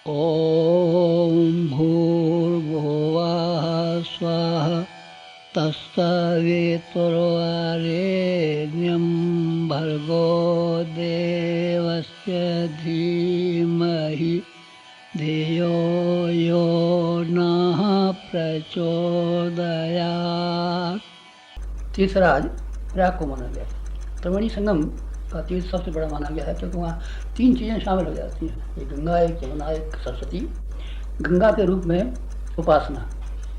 ॐ भूर्भुवः स्वः तत्सवितुर्वरेण्यं भर्गो देवस्य धीमहि धियो यो नः प्रचोदयात्। तीसरा आज प्रयाग को माना गया। त्रिवेणी संगम का तीर्थ सबसे बड़ा माना गया है क्योंकि वहाँ तीन चीज़ें शामिल हो जाती हैं, एक गंगा, एक यमुना, एक सरस्वती। गंगा के रूप में उपासना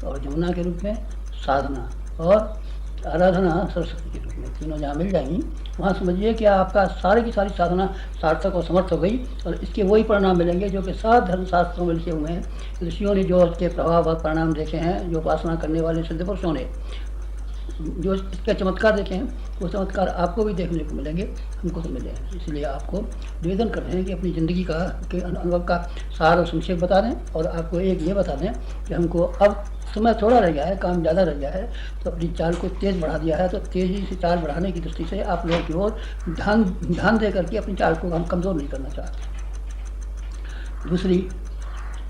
और यमुना के रूप में साधना और आराधना सरस्वती के रूप में, तीनों जहाँ मिल जाएंगी वहाँ समझिए कि आपका सारी की सारी साधना सार्थक और समर्थ हो गई और इसके वही परिणाम मिलेंगे जो कि सात धर्मशास्त्रों में लिखे हुए हैं। ऋषियों ने जो इसके प्रभाव और परिणाम देखे हैं, जो उपासना करने वाले सिद्ध पुरुषों ने जो इसके चमत्कार देखे हैं, वो चमत्कार आपको भी देखने को मिलेंगे, हमको तो मिले हैं। इसलिए आपको निवेदन कर रहे हैं कि अपनी ज़िंदगी का के अनुभव का सार और संक्षेप बता दें और आपको एक ये बता दें कि हमको अब समय थोड़ा रह गया है, काम ज़्यादा रह गया है, तो अपनी चाल को तेज़ बढ़ा दिया है। तो तेज़ी से चाल बढ़ाने की दृष्टि से आप लोगों की ओर ध्यान दे करके अपनी चाल को हम कमज़ोर नहीं करना चाहते। दूसरी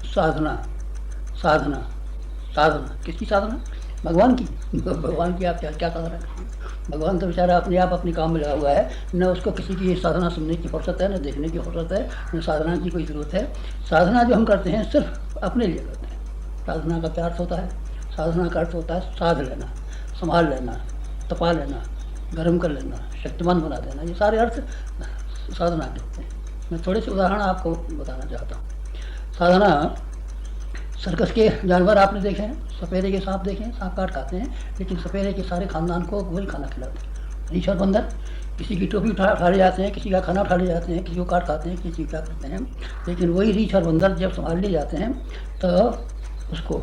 साधना, साधना साधना किसकी साधना? भगवान की। भगवान की आप क्या साधना करेंगे? भगवान तो बेचारा अपने आप अपने काम में लगा हुआ है, न उसको किसी की साधना सुनने की फुर्सत है, न देखने की फुर्सत है, न साधना की कोई ज़रूरत है। साधना जो हम करते हैं सिर्फ अपने लिए करते हैं। साधना का क्या अर्थ होता है? साधना का अर्थ होता है साध लेना, संभाल लेना, तपा लेना, गर्म कर लेना, शक्तिमान बना देना, ये सारे अर्थ साधना के होते हैं। मैं थोड़े से उदाहरण आपको बताना चाहता हूँ। साधना, सर्कस के जानवर आपने देखे हैं, सपेरे के सांप देखे हैं, सांप काट खाते हैं, लेकिन सपेरे के सारे खानदान को वही खाना खिलाते हैं। रीछ और बंदर किसी की टोपी उठा ले जाते हैं, किसी का खाना उठा ले जाते हैं, किसी को काट खाते हैं, किसी क्या करते हैं, लेकिन वही रीछ और बंदर जब संभाल ले जाते हैं तो उसको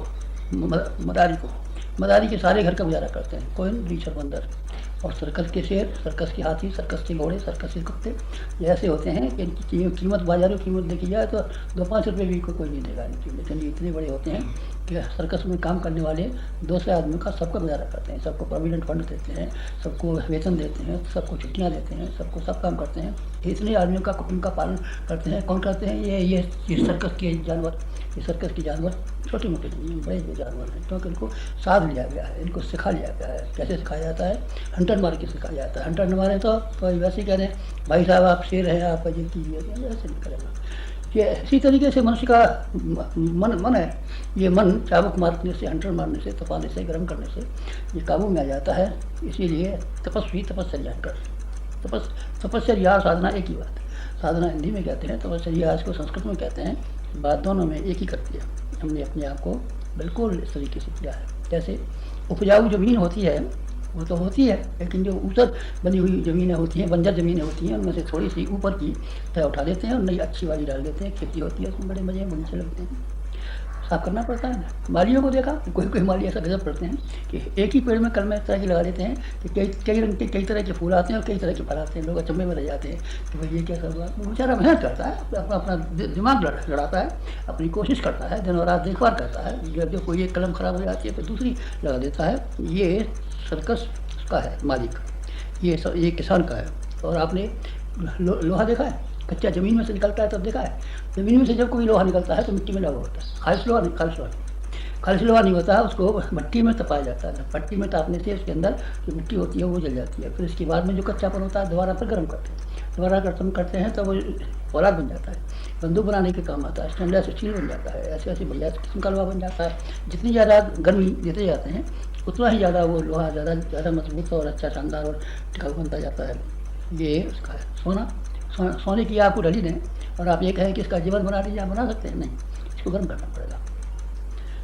मदारी के सारे घर का गुजारा करते हैं। कोई रीछ और बंदर। और सर्कस के शेर, सर्कस के हाथी, सर्कस के घोड़े, सर्कस के कुत्ते ये ऐसे होते हैं कि इनकी कीमत, बाजारों की कीमत देखी जाए तो 2-5 रुपये भी कोई नहीं देगा इनकी, लेकिन ये इतने बड़े होते हैं कि सर्कस में काम करने वाले 200 आदमियों का सबका गुजारा करते हैं, सबको प्रोविडेंट फंड देते हैं, सबको वेतन देते हैं, सबको छुट्टियाँ देते हैं, सबको सब काम करते हैं। इतने आदमियों का उनका पालन करते हैं। कौन करते हैं? ये सर्कस के जानवर। ये सर्कस के जानवर छोटे मोटे नहीं, बड़े जानवर हैं, क्योंकि इनको साध लिया गया है, इनको सिखा लिया गया है। कैसे सिखाया जाता है? हंटर मार के सिखाया जाता है। हंटर न मारे तो वैसे ही कह रहे हैं भाई साहब आप शेर हैं, आप ये कीजिए, ऐसे नहीं करेगा। ये इसी तरीके से मनुष्य का मन है। ये मन चाबुक मारने से, हंटर मारने से, तपाने से, गर्म करने से ये काबू में आ जाता है। इसीलिए तपस्वी तपस्या कर, तपस्या और साधना एक ही बात है। साधना हिंदी में कहते हैं, तपस्या इसको संस्कृत में कहते हैं। बात दोनों में एक ही करती है। हमने अपने आप को बिल्कुल इस तरीके से किया है। जैसे उपजाऊ ज़मीन होती है वो तो होती है, लेकिन जो ऊपर बनी हुई ज़मीनें होती हैं, बंजर ज़मीनें होती हैं, उनमें से थोड़ी सी ऊपर की तय उठा देते हैं और नई अच्छी वाली डाल देते हैं। खेती होती है, उसमें बड़े मज़े बगीचे लगते हैं। साफ करना पड़ता है ना। मालियों को देखा, कोई माली ऐसा गजब करते हैं कि एक ही पेड़ में कलमे इस तरह की लगा देते हैं कि कई रंग के कई तरह के फूल आते हैं और कई तरह के फल आते हैं। लोग अचंभे में रह जाते हैं कि भाई ये क्या सब हुआ। बेचारा मेहनत करता है, अपना दिमाग लड़ाता है, अपनी कोशिश करता है, दिन और रात देखभाल करता है। जब कोई एक कलम खराब हो जाती है तो दूसरी लगा देता है। ये सर्कस का है मालिक, ये किसान का है। और आपने लोहा देखा है? कच्चा ज़मीन में से निकलता है तब देखा है? ज़मीन में से जब कोई लोहा निकलता है तो मिट्टी में लगा होता है। खालिश लोहा नहीं होता है, उसको भट्टी में तपाया जाता है। भट्टी में तापने से उसके अंदर जो मिट्टी होती है वो जल जाती है। फिर इसके बाद में जो कच्चापन होता है दोबारा फिर गर्म करते हैं। दोबारा गर्म करते हैं तो वो औलाद बन जाता है, बंदूक बनाने के काम आता है, स्टेनलेस स्टील बन जाता है। ऐसे ऐसे बढ़िया किस्म का लोहा बन जाता है। जितनी ज़्यादा गर्मी देते जाते हैं उतना ही ज़्यादा वो लोहा ज़्यादा मजबूत और अच्छा, शानदार और टिकाऊ बनता जाता है। ये उसका है। सोने की आपको ढली दें और आप ये कहें कि इसका जीवन बना लीजिए, आप बना सकते हैं? नहीं, इसको गर्म करना पड़ेगा।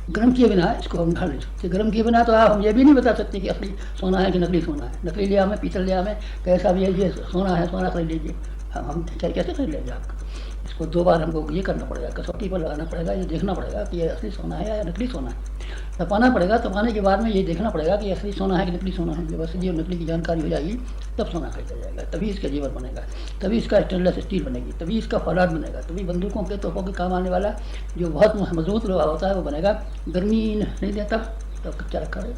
गर्म किए बिना इसको हम ढाल नहीं सकते। गर्म किए बिना तो हम ये भी नहीं बता सकते कि असली सोना है कि नकली सोना है। नकली लिया में, पीतल लिया में, कैसा भी है, ये सोना है, सोना खरीद लीजिए। हम कैसे खरीद लेंगे आपका? इसको 2 बार हमको ये करना पड़ेगा, कसौटी पर लगाना पड़ेगा, ये देखना पड़ेगा कि ये असली सोना है या नकली सोना है। तपाना पड़ेगा, तपाने के बाद में ये देखना पड़ेगा कि असली सोना है कि नकली सोना है। जब असली और नकली की जानकारी हो जाएगी तब सोना खरीदा जाएगा, तभी इसका जीवन बनेगा, तभी इसका स्टेनलेस स्टील बनेगी, तभी इसका फौलाद बनेगा, तभी बंदूकों के तोपों के काम आने वाला जो बहुत मजबूत लोहा होता है वो बनेगा। गर्मी नहीं देता तो कच्चा रखा है।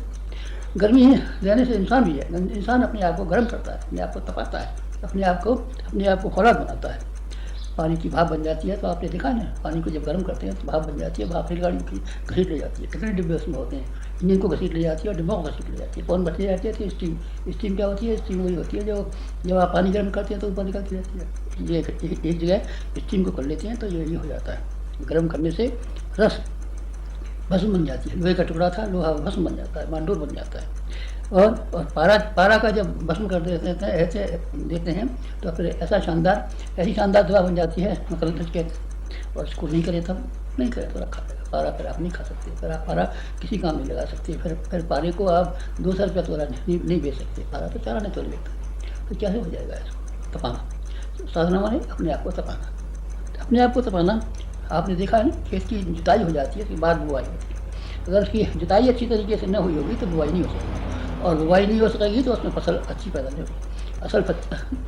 गर्मी देने से इंसान भी है, इंसान अपने आप को गर्म करता है, अपने आप को तपाता है, अपने आप को फौलाद बनाता है। पानी की भाप बन जाती है। तो आपने देखा ना, पानी को जब गर्म करते हैं तो भाप बन जाती है, भाप रेलगाड़ी की घसीट ले जाती है। कितने डिब्बे उसमें होते हैं, इंजन को घसीट ले जाती है और डिब्बों को घसीट ले जाती है। कौन बच ले जाती है? तो स्टीम। स्टीम क्या होती है? स्टीम वही होती है जो जब आप पानी गर्म करते हैं तो ऊपर निकलती रहती है। ये एक जगह स्टीम को कर लेते हैं तो ये हो जाता है। गर्म करने से रस भस्म बन जाती है। लोहे का टुकड़ा था, लोहा भस्म बन जाता है, मांडूर बन जाता है। और पारा का जब भस्म कर देते हैं, ऐसे देते हैं तो फिर ऐसी शानदार दवा बन जाती है मकरंद के। और इसको नहीं करे तब नहीं करे तो रखा जाएगा पारा। फिर आप नहीं खा सकते, फिर आप पारा किसी काम नहीं लगा सकते। फिर पारे को आप 200 रुपया तोला नहीं बेच सकते। पारा तो चारा नहीं तोल बेचता, तो कैसे हो जाएगा इसको तपाना? साधना माने अपने आप को तपाना। अपने आप को तपाना, आपने देखा है ना, खेत की जुताई हो जाती है, उसके बाद बुआई होती है। अगर उसकी जुताई अच्छी तरीके से न हुई होगी तो बुआई नहीं हो सकती, और बुआई नहीं हो सकेगी तो उसमें फसल अच्छी पैदा नहीं होगी।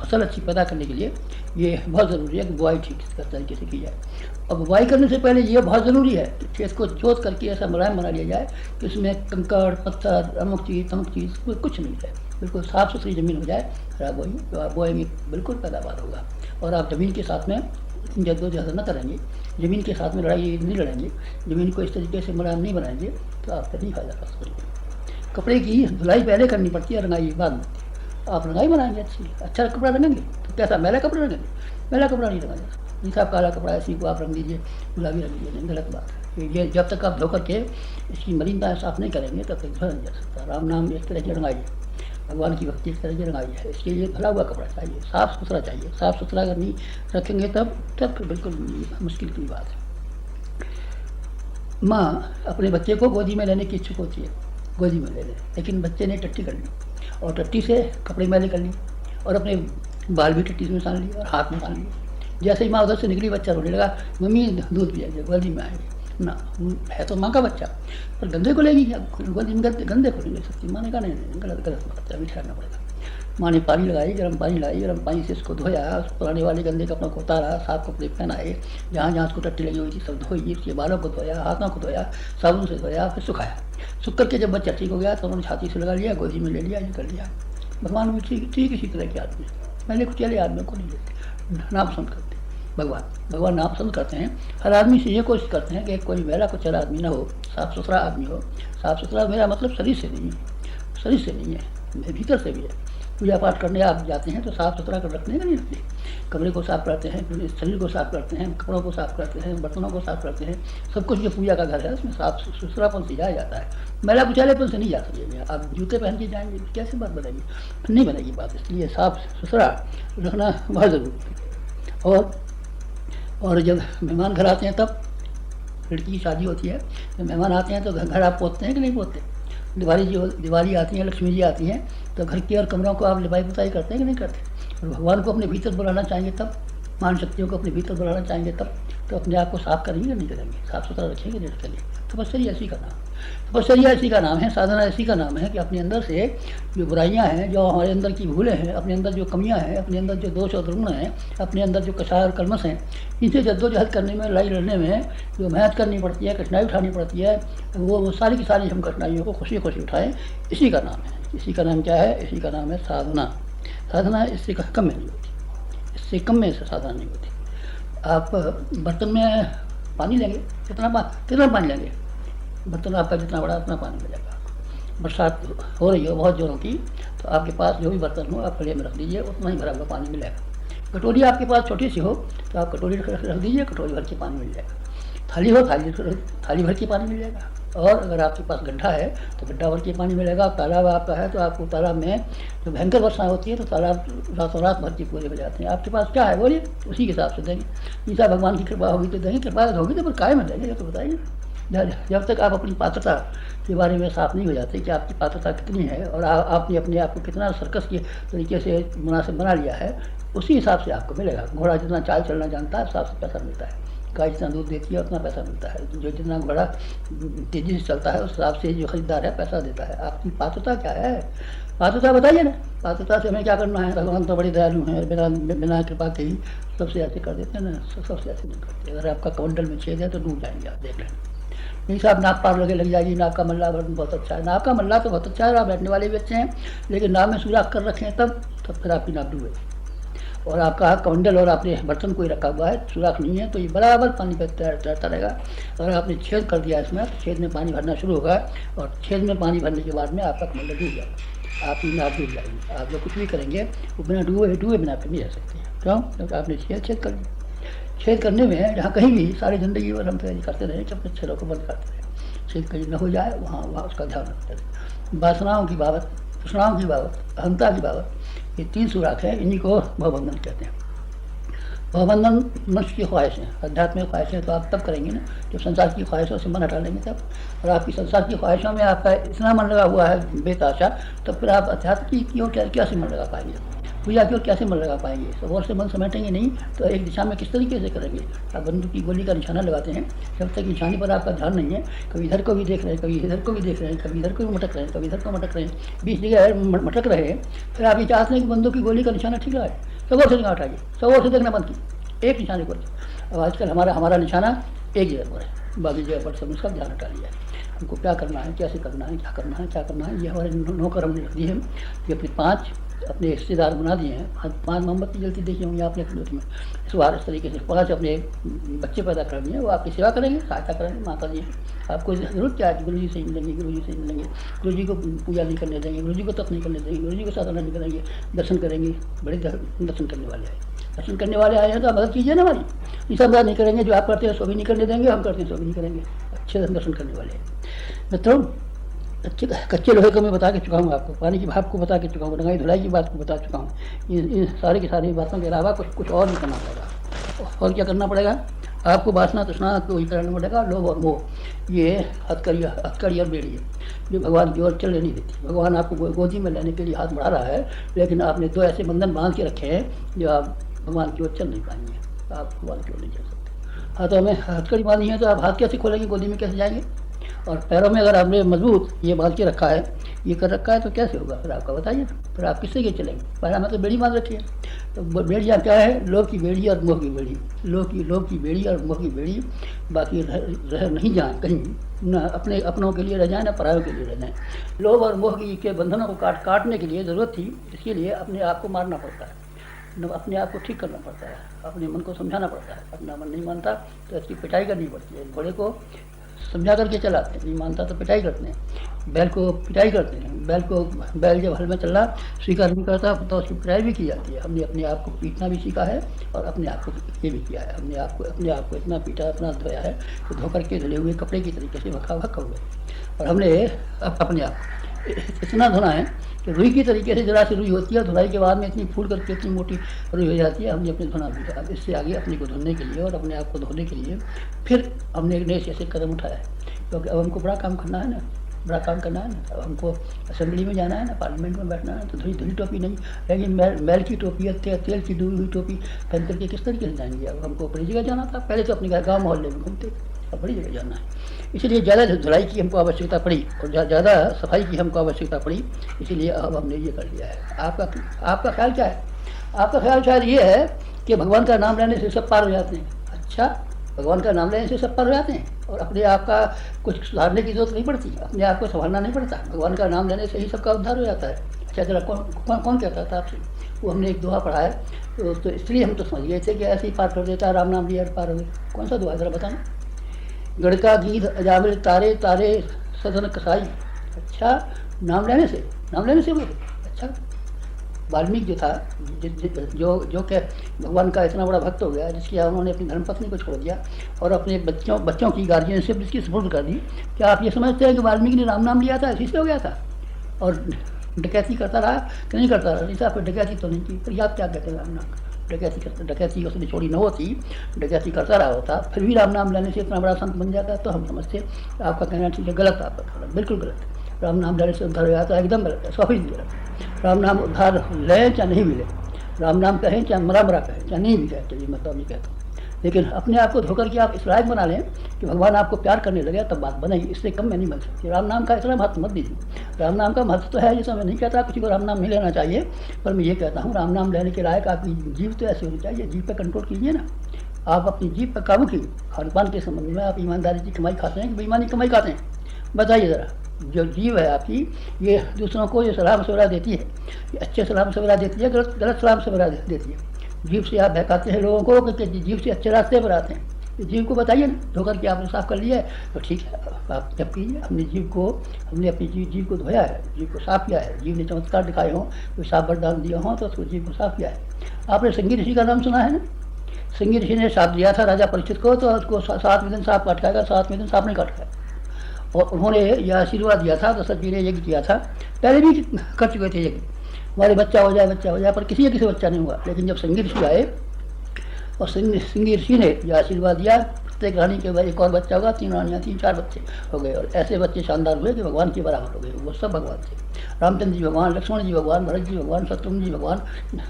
फसल अच्छी पैदा करने के लिए ये बहुत ज़रूरी है कि बुआई ठीक तरीके से की जाए। और बुआई करने से पहले ये बहुत ज़रूरी है कि खेत को जोत करके ऐसा मुलायम बना लिया जाए कि उसमें कंकड़ पत्थर अमुक चीज़ कुछ नहीं है, बिल्कुल साफ़ सुथरी ज़मीन हो जाए। फिर आप बोएंगे बिल्कुल पैदावार होगा। और आप ज़मीन के साथ में जद्दोजहद न करेंगे, ज़मीन के साथ में लड़ाई नहीं लड़ेंगे, ज़मीन को इस तरीके से मुलायम नहीं बनाएंगे तो आप नहीं फायदा कर सकते। कपड़े की धुलाई पहले करनी पड़ती है, रंगाई बाद में। आप रंगाई बनाएंगे अच्छा कपड़ा रंगेंगे तो कैसा? मैला कपड़ा रंगेंगे? मैला कपड़ा नहीं रंगा जाता। नहीं साहब, काला कपड़ा इसी को आप रंग दीजिए, गुलाबी रंग दीजिए, गलत बात है। ये जब तक आप धो करके इसकी मलिनता साफ नहीं करेंगे तब तक धोया नहीं जा सकता। राम नाम एक तरह की रंगाई, भगवान की भक्ति एक तरह की रंगाई है। इसके लिए भला हुआ कपड़ा चाहिए, साफ़ सुथरा चाहिए। साफ़ सुथरा अगर नहीं रखेंगे तब बिल्कुल मुश्किल की बात है। माँ अपने बच्चे को गोदी में लेने की इच्छुक होती है, गोदी में ले लें, लेकिन बच्चे ने टट्टी कर ली और टट्टी से कपड़े मैले कर लिए और अपने बाल भी टट्टी में सान लिए और हाथ में सान लिए। जैसे ही माँ उधर से निकली, बच्चा रोने लगा, मम्मी दूध पियाइए, गोदी में आएगी ना। है तो माँ का बच्चा, पर गंदे को लेगी क्या? गोदी में गंदे को नहीं ले सकती। माँ ने कहा नहीं, गलत बात है, अभी ठहरना पड़ेगा। माँ ने पानी लगाई, गर्म पानी लाई, गर्म पानी से इसको धोया, उस पुराने वाले गंदे कपड़ों को उतारा, साफ कपड़े पहनाए, जहाँ जहाँ उसको टट्टी लगी हुई थी सब धोई, उसके बालों को धोया, हाथों को धोया, साबुन से धोया, फिर सुखाया। सूख करके जब बच्चा ठीक हो गया तो उन्होंने छाती से लगा लिया, गोदी में ले लिया, ये कर लिया। भगवान भी ठीक इसी तरह के आदमी, मैंने कुछ चले आदमियों को नहीं लेते, नाम पसंद करते। भगवान नाम पसंद करते हैं। हर आदमी से ये कोशिश करते हैं कि कोई मैला कुचला आदमी ना हो, साफ़ सुथरा आदमी हो। साफ़ सुथरा मेरा मतलब शरीर से नहीं है, शरीर से नहीं है, भीतर से भी है। पूजा पाठ करने आप जाते हैं तो साफ़ सुथरा कर रखने का नहीं रखते, कमरे को साफ़ करते हैं, शरीर को साफ़ करते हैं, कपड़ों को साफ़ करते हैं, बर्तनों को साफ़ करते हैं। सब कुछ जो पूजा का घर है उसमें साफ़ सुथरापन से जाया जाता है, मैला कुचैलेपन से नहीं जा सकेंगे। आप जूते पहन के जाएंगे कैसे बात बनेगी? नहीं बनेगी बात। इसलिए साफ़ सुथरा रखना बहुत ज़रूरी है। और जब मेहमान घर आते हैं तब, लड़की की शादी होती है, जब मेहमान आते हैं तो घर आप पोतते हैं कि नहीं पोतते? दिवाली आती है, लक्ष्मी जी आती हैं तो घर के और कमरों को आप लिपाई पुताई करते हैं कि नहीं करते? और भगवान को अपने भीतर बुलाना चाहेंगे तब, मान शक्तियों को अपने भीतर बुलाना चाहेंगे तब, तो अपने आप को साफ करेंगे नहीं करेंगे? साफ़ सुथरा रखेंगे नहीं रखेंगे? तपस्या इसी का नाम है, तपस्या इसी का नाम है, साधना इसी का नाम है कि अपने अंदर से जो बुराइयां हैं, जो हमारे अंदर की भूलें हैं, अपने अंदर जो कमियां हैं, अपने अंदर जो दोष और दुर्गुण हैं, अपने अंदर जो कसार और कलमस हैं, इनसे जद्दोजहद करने में, लड़ाई लड़ने में जो मेहनत करनी पड़ती है, कठिनाई उठानी पड़ती है, वो सारी की सारी हम कठिनाइयों को खुशी खुशी उठाएँ, इसी का नाम है। इसी का नाम क्या है? इसी का नाम है साधना। साधना इससे कम में नहीं होती, इससे कम में से साधना नहीं होती। आप बर्तन में पानी लेंगे, कितना पानी लेंगे? बर्तन आपका जितना बड़ा उतना पानी मिलेगा। बरसात हो रही हो बहुत जोरों की तो आपके पास जो भी बर्तन हो आप कड़े में रख दीजिए, उतना ही भरा हुआ पानी मिलेगा। कटोरी आपके पास छोटी सी हो तो आप कटोरी रख दीजिए, कटोरी भर के पानी मिल जाएगा। थाली हो, थाली भर के पानी मिल जाएगा। और अगर आपके पास गड्ढा है तो गड्ढा भर के पानी मिलेगा। तालाब आपका है तो आपको तालाब में जो भयंकर वर्षा होती है तो तालाब रातों रात भर के पूरे हो जाते हैं। आपके पास क्या है बोलिए, उसी के हिसाब से देंगे। जैसा भगवान की कृपा होगी तो देंगे, कृपा होगी तो फिर काय में देंगे, तो बताइए। जब तक आप अपनी पात्रता के बारे में साफ नहीं हो जाते कि आपकी पात्रता कितनी है और आपने अपने आप को कितना सर्कस के तरीके से मुनासिब बना लिया है, उसी हिसाब से आपको मिलेगा। घोड़ा जितना चाल चलना जानता है, हिसाब से पैसा मिलता है। गाय जितना दूध देती है उतना पैसा मिलता है। जो जितना घोड़ा तेज़ी से चलता है उस हिसाब से जो खरीदार है पैसा देता है। आपकी पात्रता क्या है? पात्रता बताइए ना। पात्रता से हमें क्या करना है? भगवान तो बड़े दयालु हैं, बिना कृपा के ही सबसे ऐसे कर देते हैं ना, सबसे ऐसे नहीं करते। अगर आपका कमंडल में छेद है तो डूब जाएंगे आप, देख लें। नहीं साहब, नाक पार लग जाएगी, नाक का मल्ला बहुत अच्छा है। नाक का मल्ला तो बहुत अच्छा है, आप बैठने वाले भी अच्छे हैं, लेकिन नाक में सुराख कर रखें तब फिर आपकी नाक डूबेगी। और आपका कमंडल और आपने बर्तन कोई रखा हुआ है, सुराख नहीं है, तो ये बराबर पानी पे तैरता रहेगा। अगर आपने छेद कर दिया इसमें, तो छेद में पानी भरना शुरू होगा, और छेद में पानी भरने के बाद में आपका कमंडल डूब जाएगा, आपकी नाव डूब जाएगी। आप जो कुछ भी करेंगे वो बिना डूबे बिना पे नहीं रह सकते। क्यों? क्योंकि आपने छेद कर दिया। छेद करने में जहाँ कहीं भी सारी ज़िंदगी भर हम तैयारी करते रहे कि अपने छेदों को बंद करते रहे, छेद कहीं न हो जाए, वहाँ उसका ध्यान रखते रहे। वासनाओं की बाबत, तृष्णाओं की बाबत, अहंता की बाबत, ये 3 सुराख हैं, इन्हीं को भवबंधन कहते हैं। भवबंधन मनुष्य की ख्वाहिशें, आध्यात्मिक ख्वाहिशें तो आप तब करेंगे ना जब संसार की ख्वाहिशों से मन हटा लेंगे तब। और आपकी संसार की ख्वाहिशों में आपका इतना मन लगा हुआ है बेताशा, तब फिर आप अध्यात्म की ओर कैसे मन लगा पाएंगे, पूजा की ओर कैसे मन लगा पाएंगे? सब और से मन समेटेंगे नहीं तो एक दिशा में किस तरीके से करेंगे? आप बंदूक की गोली का निशाना लगाते हैं, जब तक निशाने पर आपका ध्यान नहीं है, कभी इधर को भी देख रहे हैं, कभी इधर को भी देख रहे हैं, कभी इधर को भी मटक रहे हैं, कभी इधर को मटक रहे हैं, 20 जगह मटक रहे हैं, फिर आप ये चाहते हैं कि बंदूक की गोली का निशाना ठीक रहा है, सब और से निगाह हटाइए, सब और से देखना बंद कीजिए, एक निशाने पर। अब आजकल हमारा निशाना एक जगह पर है, बाकी जगह पर सब उसका ध्यान हटा लिया है। हमको क्या करना है, कैसे करना है, क्या करना है, क्या करना है, ये हमारे नौकर हमने रख दिए हैं। ये अपने 5 अपने रिश्तेदार बना दिए हैं। 5 मोमबत्ती जलती देखी होंगी आपने अपने उसमें। इस बार इस तरीके से 5 अपने बच्चे पैदा कर दिए, वो आपकी सेवा करेंगे, सहायता करेंगे, माता जी आपको जरूरत क्या है? गुरु जी से मिलेंगे, गुरु जी से मिलेंगे, गुरु जी को पूजा नहीं करने देंगे, गुरु जी को तप नहीं करने देंगे, गुरु जी को साधना नहीं करेंगे, दर्शन करेंगे, बड़े दर्शन करने वाले आए, दर्शन करने वाले आए हैं तो आप मदद कीजिए ना हमारी। ये सब बात नहीं करेंगे, जो आप करते हैं सो भी नहीं करने देंगे, हम करते हैं सो भी नहीं करेंगे, अच्छे दर्शन करने वाले हैं। मित्रों, कच्चे लोहे को मैं बता के चुका हूँ आपको, पानी की भाप को बता के चुका हूँ, रंगाई धुलाई की बात को बता चुका हूँ। इन सारी की सारी बातों के अलावा कुछ और भी करना पड़ेगा। और क्या करना पड़ेगा? आपको वासना तृष्णा को ही करना पड़ेगा, लोभ और मोह, ये हथकड़ी और बेड़ी है जो भगवान की ओर चलने नहीं देती। भगवान आपको गोदी में लेने के लिए हाथ बढ़ा रहा है, लेकिन आपने 2 ऐसे बंधन बांध के रखे हैं जो आप भगवान की ओर चल नहीं पाएंगे, आप भगवान की ओर नहीं चल सकते। हाथों में हथकड़ी बांधी है तो आप हाथ कैसे खोलेंगे, गोदी में कैसे जाएंगे? और पैरों में अगर आपने मजबूत ये बांध के रखा है, ये कर रखा है, तो कैसे होगा फिर आपका? बताइए, फिर आप किससे के चलेंगे? पैर में तो बेड़ी बांध रखी है, तो बेड़ियाँ क्या है? लोभ की बेड़ी और मोह की बेड़ी, लोभ की बेड़ी और मोह की बेड़ी। बाकी रह नहीं जाए कहीं, न अपनों के लिए रह जाए, ना परायों के लिए रह जाए। लोभ और मोह की के बंधनों को काटने के लिए ज़रूरत थी, इसके लिए अपने आप को मारना पड़ता है, अपने आप को ठीक करना पड़ता है, अपने मन को समझाना पड़ता है। अपना मन नहीं मानता तो इसकी पिटाई करनी पड़ती है। घोड़े को समझा करके चलाते हैं, नहीं मानता तो पिटाई करते हैं, बैल को पिटाई करते हैं। बैल जब हल में चलना स्वीकार नहीं करता तो उसकी पिटाई भी की जाती है। हमने अपने आप को पीटना भी सीखा है और अपने आप को ये भी किया है। अपने आप को इतना पीटा, इतना धोया है कि धो करके धुले हुए कपड़े की तरीके से भक्का हुए। और हमने अपने आप इतना धोना है कि रुई की तरीके से जरा सी रुई होती है, धुलाई के बाद में इतनी फूल करके इतनी मोटी रुई हो जाती है। हमने अपने धोना भी इससे आगे अपने को धोने के लिए और अपने आप को धोने के लिए फिर हमने एक नए से कदम उठाया है, क्योंकि अब हमको बड़ा काम करना है ना, बड़ा काम करना है ना। अब हमको असेंबली में जाना है ना, पार्लियामेंट में बैठना है, तो धुली टोपी नहीं, लेकिन मैल की टोपी है, तेल की डूबी हुई टोपी पहन करके किस तरीके से जाएंगे? अब हमको बड़ी जगह जाना था, पहले तो अपने गाँव मोहल्ले में घूमते, अब बड़ी जगह जाना है। इसलिए ज़्यादा धुलाई की हमको आवश्यकता पड़ी और ज़्यादा सफाई की हमको आवश्यकता पड़ी, इसीलिए अब हमने ये कर लिया है। आपका ख्याल क्या है? आपका ख्याल शायद ये है कि भगवान का नाम लेने से सब पार हो जाते हैं। अच्छा, भगवान का नाम लेने से सब पार हो जाते हैं और अपने आप का कुछ सुधारने की जरूरत नहीं पड़ती, अपने आप को संभालना नहीं पड़ता, भगवान का नाम लेने से ही सबका उद्धार हो जाता है। अच्छा, जरा कौन कहता था आपसे? वो हमने एक दुआ पढ़ा है, तो इसलिए हम तो समझ गए थे कि ऐसे ही पार कर देता है, राम नाम लिया पार हो गए। कौन सा दुआ जरा बताना? गढ़का गीत अजामिल तारे तारे सदन कसाई। अच्छा, नाम लेने से बोले। अच्छा, वाल्मीकि जो था, जो कि भगवान का इतना बड़ा भक्त हो गया, जिसकी उन्होंने अपनी धर्मपत्नी को छोड़ दिया और अपने बच्चों की गार्जियनशिप जिसकी सपोर्ट कर दी। क्या आप ये समझते हैं कि वाल्मीकि ने राम नाम लिया था इसी से हो गया था और डकैती करता रहा कि नहीं करता रहा? नहीं, फिर डकैती तो नहीं की, फिर आप क्या कहते हैं? राम नाम डकैती उसने छोड़ी न होती, डकैती करता रहा होता, फिर भी राम नाम लेने से इतना बड़ा संत बन जाता, तो हम समझते आपका कहना ठीक है, गलत, आपका कहना बिल्कुल गलत। राम नाम लेने से उद्धार हो जाता है, एकदम गलत है, 100% गलत। राम नाम उद्धार ले चाहे नहीं मिले, राम नाम कहें चाहे मरा कहें चाहे नहीं भी कहें, चलिए मतलब नहीं कहता, लेकिन अपने आप को धोकर के आप इस लायक बना लें कि भगवान आपको प्यार करने लगे, तब बात बनेगी, इससे कम में नहीं बन सकती। राम नाम का इतना महत्व मत दीजिए। राम नाम का महत्व तो है, जैसा मैं नहीं कहता किसी को राम नाम नहीं लेना चाहिए, पर मैं ये कहता हूँ राम नाम लेने के लायक आपकी जीव तो ऐसी होनी चाहिए। जीव पर कंट्रोल कीजिए ना, आप अपनी जीव पर काबू कीजिए। खान पान के संबंध में आप ईमानदारी की कमाई खाते हैं कि बेईमानी कमाई खाते हैं? बताइए ज़रा। जो जीव है आपकी, ये दूसरों को ये सलाह मशवरा देती है, ये अच्छे सलाह मशवरा देती है, गलत सलाह मशवरा देती है। जीभ से आप बहकाते हैं लोगों को कि जीभ से अच्छे रास्ते पर आते हैं। जीभ को बताइए ना, धोकर के आपने साफ कर लिया है तो ठीक है, आप जब कीजिए। हमने अपनी जीभ को धोया है, जीभ को साफ किया है, जीभ ने चमत्कार दिखाए हों, कोई साफ वरदान दिए हों तो उसको जीभ को साफ किया है। आपने संगी ऋषि का नाम सुना है ना? संगी ऋषि ने साथ दिया था राजा परीक्षित को, तो उसको 7वें दिन सांप काट खाएगा, 7वें दिन सांप नहीं काट खाएगा। और उन्होंने यह आशीर्वाद दिया था, दशरथ जी ने यज्ञ किया था, पहले भी कर चुके थे यज्ञ, हमारे बच्चा हो जाए, पर किसी बच्चा नहीं हुआ। लेकिन जब संगी ऋषि आए और संगी ऋषि ने यह आशीर्वाद दिया, प्रत्येक रानी के बाद एक और बच्चा होगा, 3 रानियाँ, 3-4 बच्चे हो गए, और ऐसे बच्चे शानदार हुए कि भगवान के बराबर हो गए। वो सब भगवान थे, रामचंद्र जी भगवान, लक्ष्मण जी भगवान, भरत जी भगवान, शत्रुघ्न जी भगवान।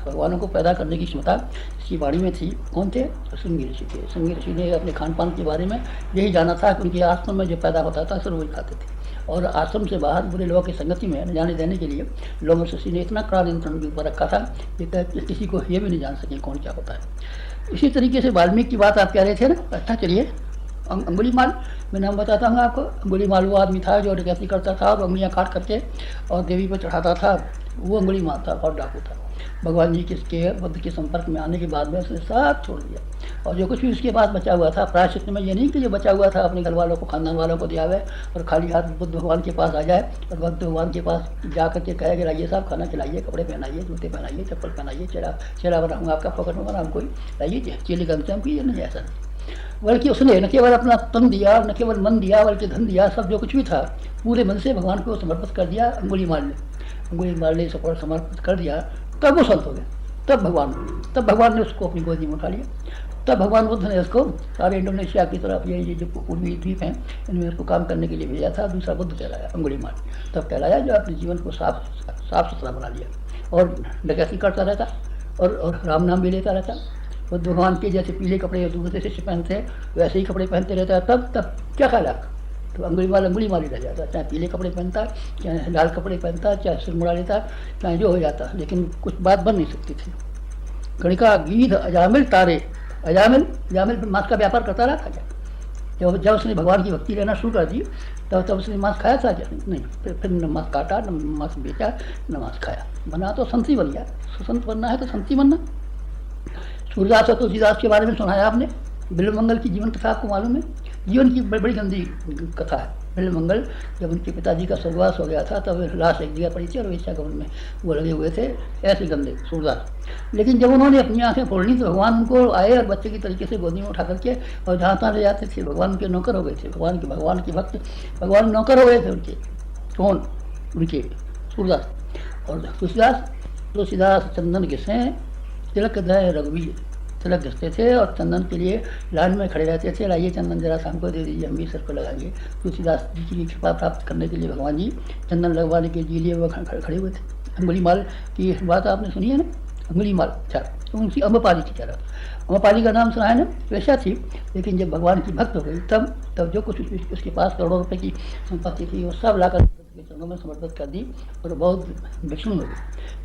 भगवानों को पैदा करने की क्षमता इसकी वाणी में थी। कौन थे? संगी ऋषि थे। संगी ऋषि ने अपने खान पान के बारे में यही जाना था कि उनके आश्रम में जो पैदा होता था सब वही खाते थे, और आश्रम से बाहर बुरे लोगों की संगति में न जाने देने के लिए लोग ऋषि ने इतना कड़ा नियंत्रण के ऊपर रखा था कि किसी को ये भी नहीं जान सके कौन क्या होता है। इसी तरीके से वाल्मीकि की बात आप कह रहे थे ना। अच्छा चलिए, अंगुलीमाल, मैं नाम बताता हूँ आपको। अंगुलीमाल वो आदमी था जो डकैती करता था और उंगलियाँ काट करके और देवी पर चढ़ाता था, वो अंगुलीमाल था और डाकू था। भगवान जी के बुद्ध के संपर्क में आने के बाद में उसने सब छोड़ दिया, और जो कुछ भी उसके पास बचा हुआ था प्रायश्चित में, ये नहीं कि जो बचा हुआ था अपने घर वालों को, खानदान वालों को दिया हुआ और खाली हाथ बुद्ध भगवान के पास आ जाए और बुद्ध भगवान के पास जा करके कहे कि लाइए साहब खाना खिलाइए, कपड़े पहनाइए, जूते पहनाइए, चप्पल पहनाइए, चेहरा बनाऊंगा आपका, पकड़ में बनाऊँ कोई, लाइए चेली गमते हम कीजिए, नहीं ऐसा नहीं। बल्कि उसने न केवल अपना तन दिया, न केवल मन दिया, बल्कि धन दिया, सब जो कुछ भी था पूरे मन से भगवान को समर्पित कर दिया। अंगुलीमाल ने समर्पित कर दिया, तब वो संत हो गया, तब भगवान ने उसको अपनी गोदी में उठा लिया। तब भगवान बुद्ध ने उसको सारे इंडोनेशिया की तरफ, ये जो पूर्वी द्वीप हैं इनमें उसको काम करने के लिए भेजा था। दूसरा बुद्ध कहलाया अंगुलीमाल, तब कहलाया जो अपने जीवन को साफ सुथरा बना लिया और डकैती करता रहता और राम नाम भी लेता रहता। बुद्ध भगवान के जैसे पीले कपड़े दूसरे शिष्य पहनते हैं वैसे ही कपड़े पहनते रहता है। तब क्या ख्याल है? तो अंगुलीमाल ही रह जाता, चाहे पीले कपड़े पहनता, चाहे लाल कपड़े पहनता, चाहे सिर मुड़ा लेता, चाहे जो हो जाता, लेकिन कुछ बात बन नहीं सकती थी। गणिका गीध अजामिल तारे, अजामिल मांस का व्यापार करता रहा था क्या? जब उसने भगवान की भक्ति लेना शुरू कर दी तब उसने मांस खाया था क्या? नहीं। फिर न मांस काटा, न मांस बेचा, न मांस खाया। बना तो संत ही बन गया। संत बनना है तो संत ही बनना। सूरदास और तुलसीदास के बारे में सुना है आपने? बिल्वमंगल की जीवन कथा आपको मालूम है? जीवन की बड़ी गंदी कथा है। बिल्वमंगल जब उनके पिताजी का स्वर्गवास हो गया था तब लाश एक जगह पड़ी थी और वेश्या गमन में वो लगे हुए थे, ऐसे गंदे सूरदास। लेकिन जब उन्होंने अपनी आंखें फोड़ ली तो भगवान उनको आए और बच्चे की तरीके से गोदी में उठा करके और जहाँ तहाँ ले जाते थे। भगवान के नौकर हो गए थे, भगवान के भक्त, भगवान नौकर हो गए थे उनके। कौन? उनके सूरदास। और तुलसीदास चंदन घिसे तिलक दय रघुवीर, तिलक घिसते थे और चंदन के लिए लाइन में खड़े रहते थे, लाइए चंदन जरा शाम को दे दीजिए, हम भी सिर पर लगाएंगे। तुलसीदास जी की कृपा प्राप्त करने के लिए भगवान जी चंदन लगवाने के लिए वो खड़े हुए थे। अंगुलीमाल की बात आपने सुनी है ना? अंगुलीमाल, अच्छा, तो उनकी अम्बपाली की तरह, अम्बपाली का नाम सुना है ना? वैसा थी, लेकिन जब भगवान की भक्त हो गई तब जो कुछ उसके पास करोड़ों रुपए की संपत्ति थी वो सब लाकर के चरणों में समर्पित कर दी और बहुत विष्णु हो गई।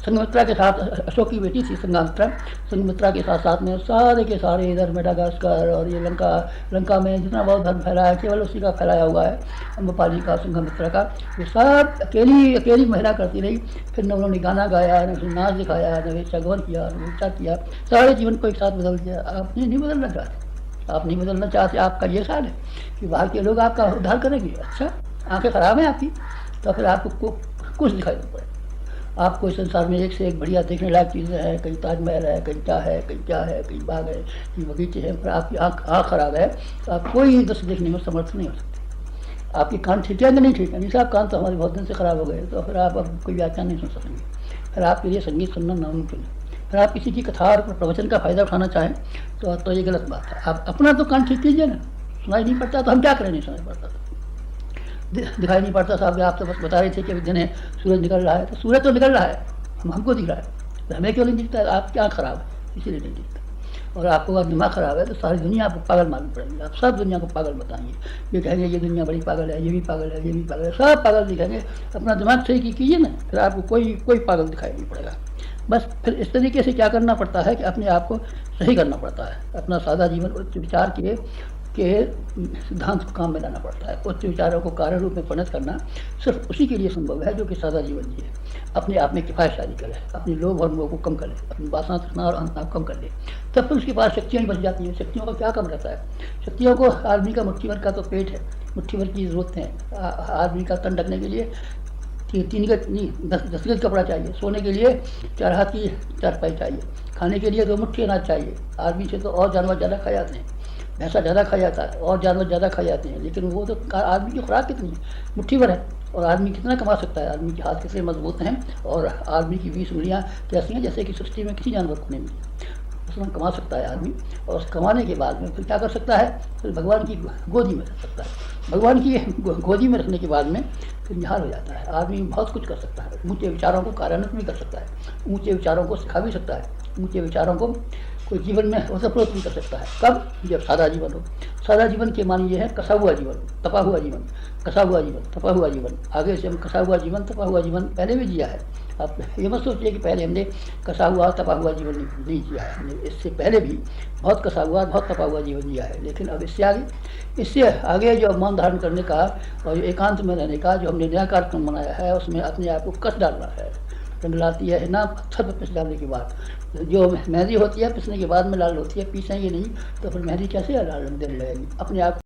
संघमित्रा के साथ, अशोक की बेटी थी संघमित्रा के साथ में सारे के सारे इधर मेडागास्कर और ये लंका में जितना बहुत धर्म फैलाया है केवल उसी का फैलाया हुआ है, अम्बपाली का, संघमित्रा का। ये सब अकेली महिला करती रही। फिर न उन्होंने गाना गाया, न नाच दिखाया, न वेश्यागमन किया, न ऊंचा किया, सारे जीवन को एक साथ बदल दिया। आप नहीं बदलना चाहते, आपका ये साल है कि बाहर के लोग आपका उद्धार करेंगे। अच्छा, आंखें खराब हैं आपकी तो फिर आपको कुछ दिखाई नहीं पड़ेगा। आपको इस संसार में एक से एक बढ़िया देखने लायक चीज़ें हैं, कहीं ताजमहल है, कहीं क्या है, कहीं बाग है, कहीं बगीचे हैं, पर आपकी आँख खराब है तो आप कोई दृश्य देखने में समर्थ नहीं हो सकते। आपके कान ठीक है कि नहीं ठीक है? नहीं साहब, कान तो हमारे बहुत दिन से खराब हो गए, तो फिर आप अब कोई व्याख्यान नहीं सुन सकेंगे, फिर आपके लिए संगीत सुनना नामुमकिन है। फिर आप किसी की कथा और प्रवचन का फायदा उठाना चाहें तो ये गलत बात है। आप अपना तो कान ठीक कीजिए ना। सुनाई नहीं पड़ता तो हम क्या करें? नहीं सुनाई पड़ता तो दिखाई नहीं पड़ता साहब। आप तो बस बता रहे थे कि दिन है सूरज निकल रहा है, तो सूरज तो निकल रहा है, हमको दिख रहा है, तो हमें क्यों नहीं दिखता? आप क्या खराब है इसीलिए नहीं दिखता। और आपको अगर दिमाग खराब है तो सारी दुनिया आपको पागल मालूम पड़ेगी। आप सब दुनिया को पागल बताएंगे, ये कहेंगे ये दुनिया बड़ी पागल है, ये भी पागल है, ये भी पागल है, सब पागल दिखाएंगे। अपना दिमाग सही कीजिए ना, फिर आपको कोई पागल दिखाई नहीं पड़ेगा। बस फिर इस तरीके से क्या करना पड़ता है कि अपने आप को सही करना पड़ता है। अपना सादा जीवन विचार किए के सिद्धांत को काम में लाना पड़ता है। उच्च विचारों को कार्य रूप में परिणत करना सिर्फ उसी के लिए संभव है जो कि सादा जीवन जिए, अपने आप में किफ़ायतशाली करे, अपने लोभ और मोह को कम कर ले, अपनी वासना तृष्णा और अहंता को कम कर ले, तब फिर उसके पास शक्तियाँ ही बच जाती हैं। शक्तियों का क्या कम रहता है? शक्तियों को, आदमी का मुट्ठी भर का तो पेट है, मुट्ठी भर की ज़रूरत है। आदमी का तन ढकने के लिए 3 गज नहीं 10 गज कपड़ा चाहिए, सोने के लिए 4 हाथ की चारपाई चाहिए, खाने के लिए 2 मुट्ठी अनाज चाहिए। आदमी से तो और जानवर ज़्यादा खा जाते हैं, भैंसा ज़्यादा खा जाता है और जानवर ज़्यादा खा जाते हैं, लेकिन वो तो आदमी की खुराक कितनी है? मुट्ठी भर है। और आदमी कितना कमा सकता है? आदमी के हाथ कितने मजबूत हैं और आदमी की 20 उंगलियाँ कैसी हैं जैसे कि सृष्टि में किसी जानवर को नहीं मिली। उसमें कमा सकता है आदमी, और उस कमाने के बाद में फिर क्या कर सकता है? फिर भगवान की गोदी में रख सकता है। भगवान की गोदी में रखने के बाद में फिर निहाल हो जाता है। आदमी बहुत कुछ कर सकता है, ऊँचे विचारों को कार्यान्वित भी कर सकता है, ऊँचे विचारों को सिखा भी सकता है, ऊँचे विचारों को कोई जीवन में ओतप्रोत भी कर सकता है। कब? जब सादा जीवन हो। सादा जीवन के मानी ये है कसा हुआ जीवन, तपा हुआ जीवन, कसा हुआ जीवन, तपा हुआ जीवन। आगे से हम कसा हुआ जीवन, तपा हुआ जीवन पहले भी जिया है। आप ये मत सोचिए कि पहले हमने कसा हुआ तपा हुआ जीवन नहीं जिया है। हमने इससे पहले भी बहुत कसा हुआ, बहुत तपा हुआ जीवन जिया है, लेकिन अब इससे आगे जो मौन धारण करने का और एकांत में रहने का जो हमने नया कार्यक्रम बनाया है, उसमें अपने आप को कस डालना है। रंग लाती है ना पत्थर पर पिस डालने के बाद। जो मेहंदी होती है पिसने के बाद में लाल होती है, पीसेंगे नहीं तो फिर मेहंदी कैसे लाल रंग देने लगेगी? अपने आप